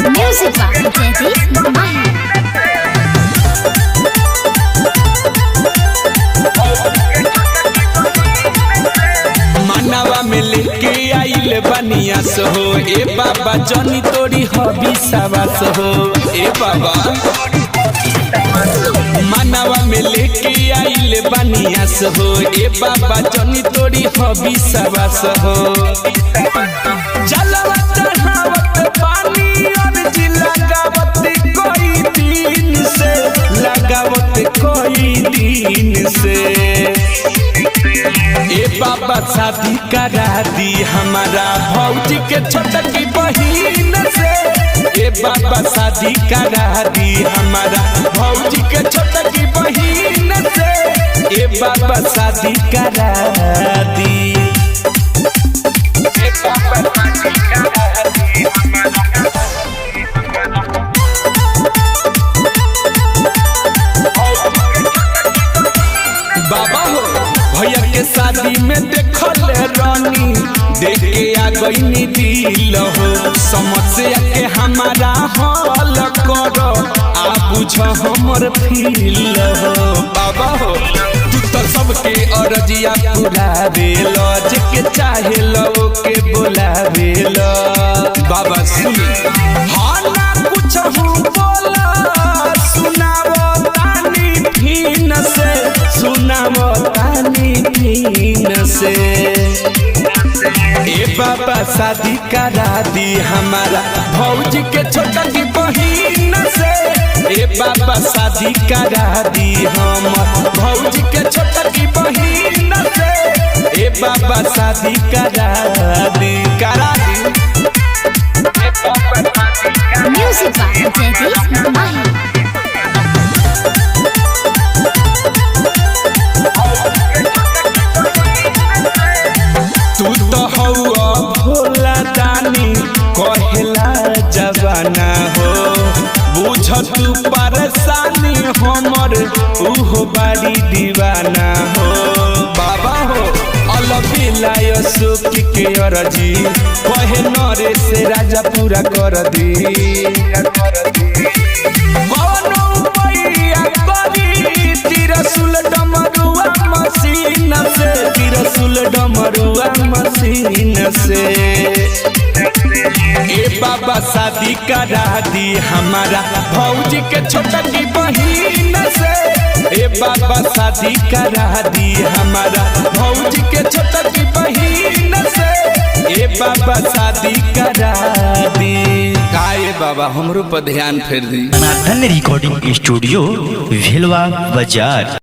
Music by Teddy Mahi. मनवा में लेके आइल बनिया सो हो ए बाबा जनी तोड़ी हबी सवास हो ए बाबा मनवा में लेके आइल बनिया सो हो ए बाबा जनी तोड़ी हबी सवास हो जलवा चढ़ावत पानी और जिला गावत कोई दिन से लगावत कोई दिन से ए बाबा शादी करा दी हमारा भौजी के छोटकी बहिन से ए बाबा शादी करा दी हमारा भौजी के छोटकी बहिन से ए बाबा शादी करा दी ए बाबा शादी करा दी बाबा हो भैया के शादी में देखल रानी देख के आ गई दिल हो समस्या के हमारा हल करो आ बुझ हमर फील हो बाबा हो तू तो सबके अर्जिया पुरावेल जेके चाहे लो के बोलावेल बाबा सुन हाँ ना कुछ बोला सुनावो तानी फीन से सुनावो तानी फीन से ए बाबा शादी करा दी हमारा भौजी के छोटकी बहिन से ए बाबा शादी करा दी हम भौजी के छोटकी बहिन से ए बाबा शादी करा दी Music by Teddy Mahi. तू तो हौआ भोला दानी कहेला जवाना हो बुझ तू परेशानी हमर उहो बाड़ी दीवाना हो बाबा हो अलबिलाय सुख के अरजी कहे नरे से राजा पूरा कर दी कौनो पैया करी तिरसुल डमरुआ मशीन से तिरसुल डमरुआ मशीन से ए बाबा शादी करा दी हमारा भौजी के छोटकी बहिन से ए बाबा शादी करा दी हमारा भौजी के छोटकी बहिन से ए बाबा शादी करा दी काए बाबा हमरो पर ध्यान फेर दी। धन रिकॉर्डिंग स्टूडियो भेलवा बाजार।